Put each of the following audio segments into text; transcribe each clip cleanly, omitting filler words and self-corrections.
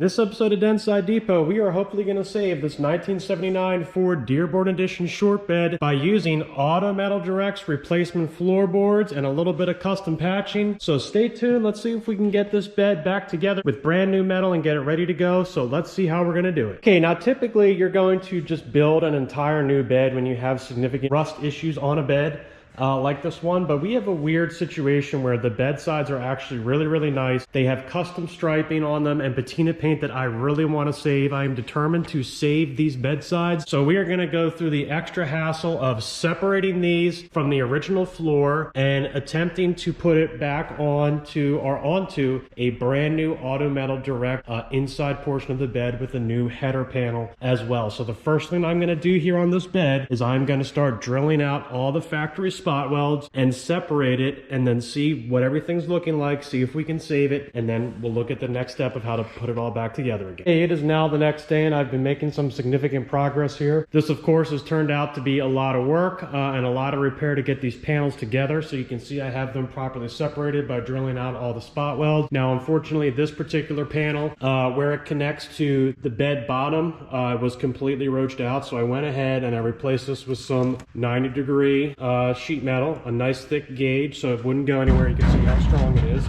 This episode of Dentside Depot, we are hopefully going to save this 1979 Ford Dearborn Edition short bed by using Auto Metal Direct's replacement floorboards and a little bit of custom patching. So stay tuned. Let's see if we can get this bed back together with brand new metal and get it ready to go. So let's see how we're going to do it. Okay, now typically you're going to just build an entire new bed when you have significant rust issues on a bed. Like this one, but we have a weird situation where the bed sides are actually really nice. They have custom striping on them and patina paint that I really want to save. I am determined to save these bed sides. So we are going to go through the extra hassle of separating these from the original floor and attempting to put it back onto a brand new Auto Metal Direct inside portion of the bed with a new header panel as well. So the first thing I'm going to do here on this bed is I'm going to start drilling out all the factory spot welds and separate it, and then see what everything's looking like, see if we can save it, and then we'll look at the next step of how to put it all back together again. Okay, it is now the next day and I've been making some significant progress here. This of course has turned out to be a lot of work and a lot of repair to get these panels together. So you can see I have them properly separated by drilling out all the spot welds. Now unfortunately this particular panel where it connects to the bed bottom was completely roached out, so I went ahead and I replaced this with some 90-degree sheet metal, a nice thick gauge so it wouldn't go anywhere. You can see how strong it is.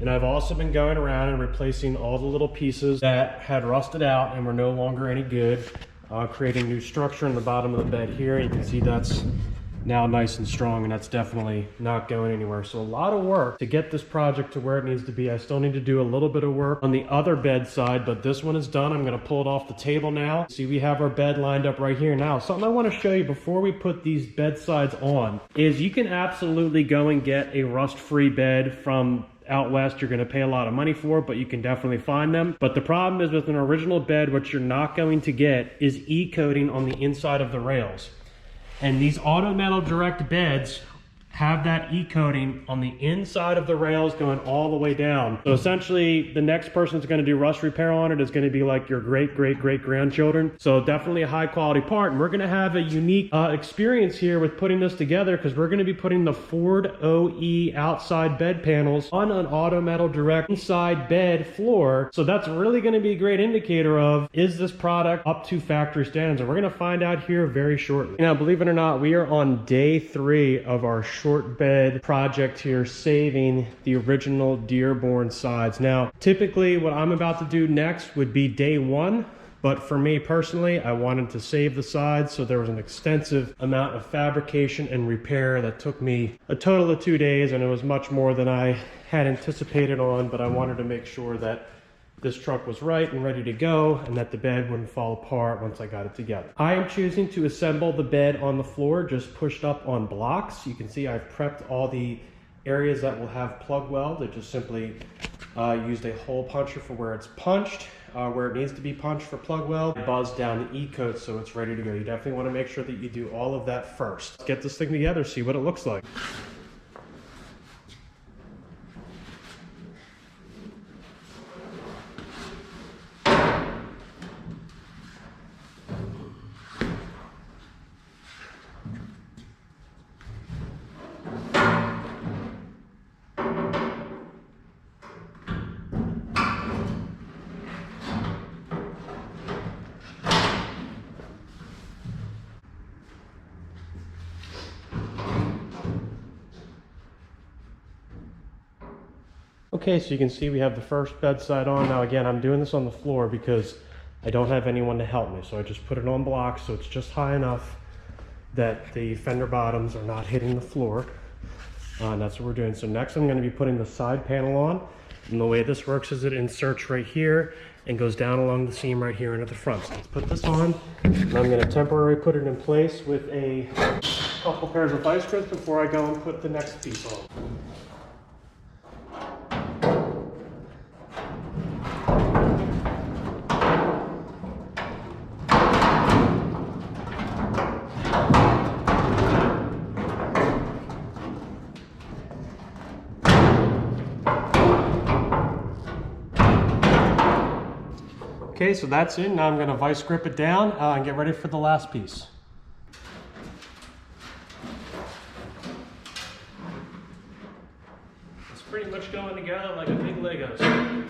And I've also been going around and replacing all the little pieces that had rusted out and were no longer any good, creating new structure in the bottom of the bed here. You can see that's now nice and strong, and that's definitely not going anywhere. So a lot of work to get this project to where it needs to be. I still need to do a little bit of work on the other bed side, but this one is done. I'm going to pull it off the table now. See, we have our bed lined up right here. Now, something I want to show you before we put these bed sides on is you can absolutely go and get a rust-free bed from out west. You're going to pay a lot of money for it, but you can definitely find them. But the problem is with an original bed, what you're not going to get is E-coating on the inside of the rails. And these Auto Metal Direct beds have that E-coating on the inside of the rails going all the way down. So essentially, the next person that's going to do rust repair on it is going to be like your great-great-great-grandchildren. So definitely a high-quality part. And we're going to have a unique experience here with putting this together, because we're going to be putting the Ford OE outside bed panels on an Auto Metal Direct inside bed floor. So that's really going to be a great indicator of, is this product up to factory standards? And we're going to find out here very shortly. Now, believe it or not, we are on day 3 of our short bed project here, saving the original Dearborn sides. Now, typically what I'm about to do next would be day 1, but for me personally, I wanted to save the sides, so there was an extensive amount of fabrication and repair that took me a total of 2 days, and it was much more than I had anticipated on, but I wanted to make sure that this truck was right and ready to go, and that the bed wouldn't fall apart once I got it together. I am choosing to assemble the bed on the floor, just pushed up on blocks. You can see I've prepped all the areas that will have plug weld. I just simply used a hole puncher for where it's punched, where it needs to be punched for plug weld. Buzzed down the E-coat so it's ready to go. You definitely want to make sure that you do all of that first. Let's get this thing together, see what it looks like. Okay, so you can see we have the first bedside on. Now again, I'm doing this on the floor because I don't have anyone to help me. So I just put it on blocks so it's just high enough that the fender bottoms are not hitting the floor. And that's what we're doing. So next I'm going to be putting the side panel on. And the way this works is it inserts right here and goes down along the seam right here into the front. So let's put this on. And I'm going to temporarily put it in place with a couple pairs of vice grips before I go and put the next piece on. Okay, so that's it. Now I'm going to vice grip it down and get ready for the last piece. It's pretty much going together like a big Lego set.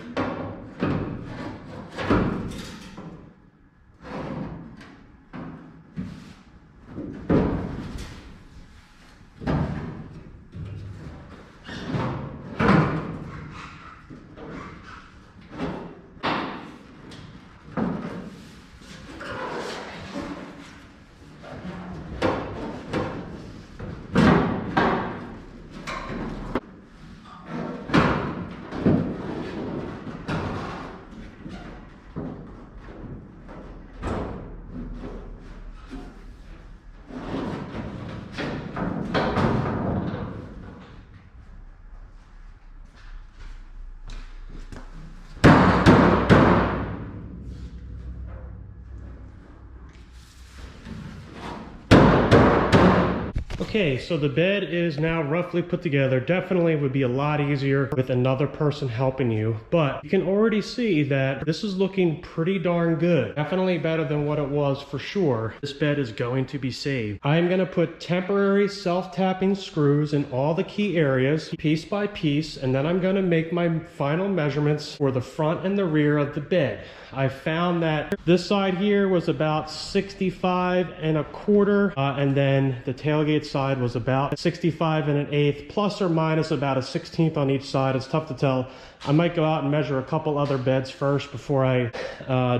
Okay, so the bed is now roughly put together. Definitely would be a lot easier with another person helping you, but you can already see that this is looking pretty darn good. Definitely better than what it was for sure. This bed is going to be saved. I'm going to put temporary self-tapping screws in all the key areas, piece by piece, and then I'm going to make my final measurements for the front and the rear of the bed. I found that this side here was about 65 1/4, and then the tailgate side was about 65 1/8, plus or minus about a 1/16 on each side. It's tough to tell. I might go out and measure a couple other beds first before I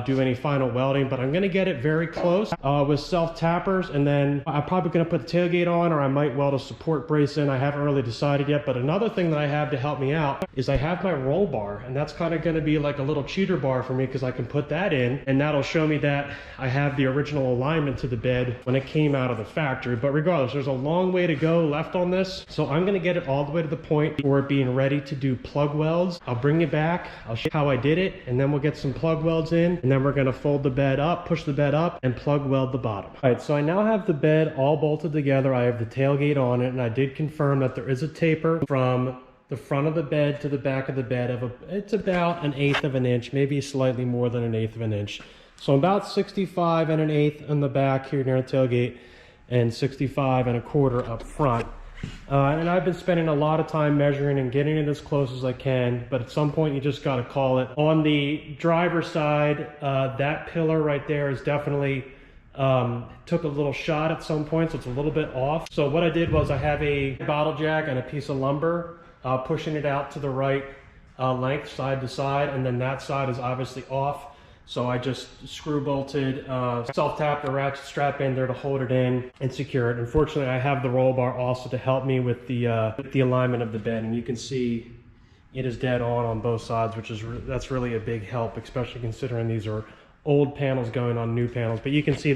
do any final welding, but I'm going to get it very close with self-tappers, and then I'm probably going to put the tailgate on, or I might weld a support brace in. I haven't really decided yet, but another thing that I have to help me out is I have my roll bar, and that's kind of going to be like a little cheater bar for me because I can put that in, and that'll show me that I have the original alignment to the bed when it came out of the factory. But regardless, there's a long way to go left on this, so I'm going to get it all the way to the point for it being ready to do plug welds. I'll bring it back, I'll show you how I did it, and then we'll get some plug welds in, and then we're going to fold the bed up, push the bed up, and plug weld the bottom. All right, so I now have the bed all bolted together. I have the tailgate on it, and I did confirm that there is a taper from the front of the bed to the back of the bed it's about 1/8 of an inch, maybe slightly more than 1/8 of an inch. So about 65 1/8 on the back here near the tailgate, and 65 1/4 up front. And I've been spending a lot of time measuring and getting it as close as I can, but at some point you just got to call it. On the driver's side, that pillar right there is definitely took a little shot at some point, so it's a little bit off. So what I did was I have a bottle jack and a piece of lumber pushing it out to the right length, side to side, and then that side is obviously off. So I just screw bolted, self-tapped the ratchet strap in there to hold it in and secure it. Unfortunately, I have the roll bar also to help me with the alignment of the bed, and you can see it is dead on both sides, which is that's really a big help, especially considering these are old panels going on new panels. But you can see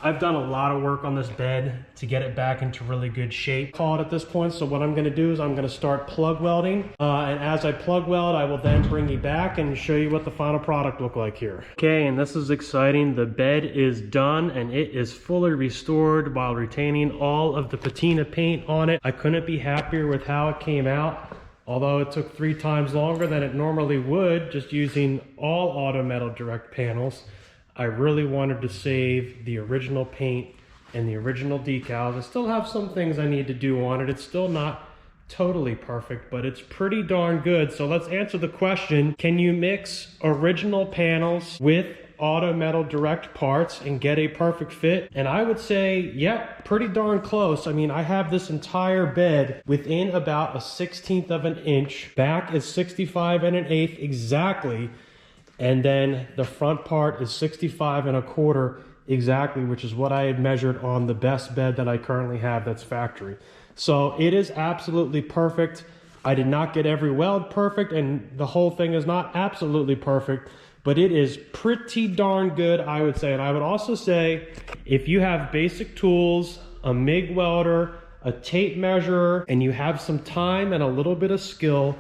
I've done a lot of work on this bed to get it back into really good shape. Call it at this point. So what I'm going to do is I'm going to start plug welding, and as I plug weld, I will then bring you back and show you what the final product look like here. Okay, and this is exciting. The bed is done and it is fully restored while retaining all of the patina paint on it. I couldn't be happier with how it came out. Although it took 3 times longer than it normally would, just using all auto metal direct panels, I really wanted to save the original paint and the original decals. I still have some things I need to do on it. It's still not totally perfect, but it's pretty darn good. So let's answer the question, can you mix original panels with auto metal direct parts and get a perfect fit? And I would say, yep, pretty darn close. I mean, I have this entire bed within about a 1/16 of an inch. Back is 65 1/8 exactly. And then the front part is 65 1/4 exactly, which is what I had measured on the best bed that I currently have that's factory. So it is absolutely perfect. I did not get every weld perfect, and the whole thing is not absolutely perfect, but it is pretty darn good, I would say. And I would also say, if you have basic tools, a MIG welder, a tape measure, and you have some time and a little bit of skill,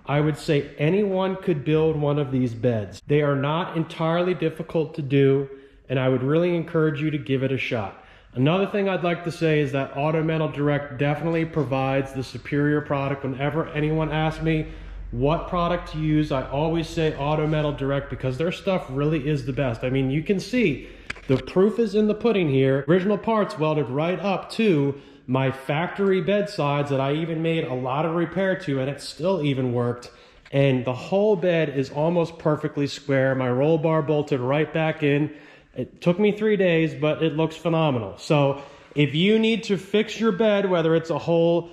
I would say anyone could build one of these beds. They are not entirely difficult to do, and I would really encourage you to give it a shot. Another thing I'd like to say is that Auto Metal Direct definitely provides the superior product. Whenever anyone asks me what product to use, I always say Auto Metal Direct because their stuff really is the best. I mean, you can see the proof is in the pudding here. Original parts welded right up to my factory bed sides that I even made a lot of repair to, and it still even worked. And the whole bed is almost perfectly square. My roll bar bolted right back in. It took me 3 days, but it looks phenomenal. So if you need to fix your bed, whether it's a whole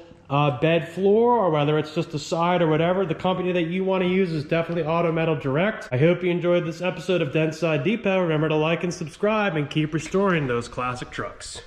bed floor or whether it's just a side or whatever, the company that you want to use is definitely Auto Metal Direct. I hope you enjoyed this episode of Dentside Depot. Remember to like and subscribe and keep restoring those classic trucks.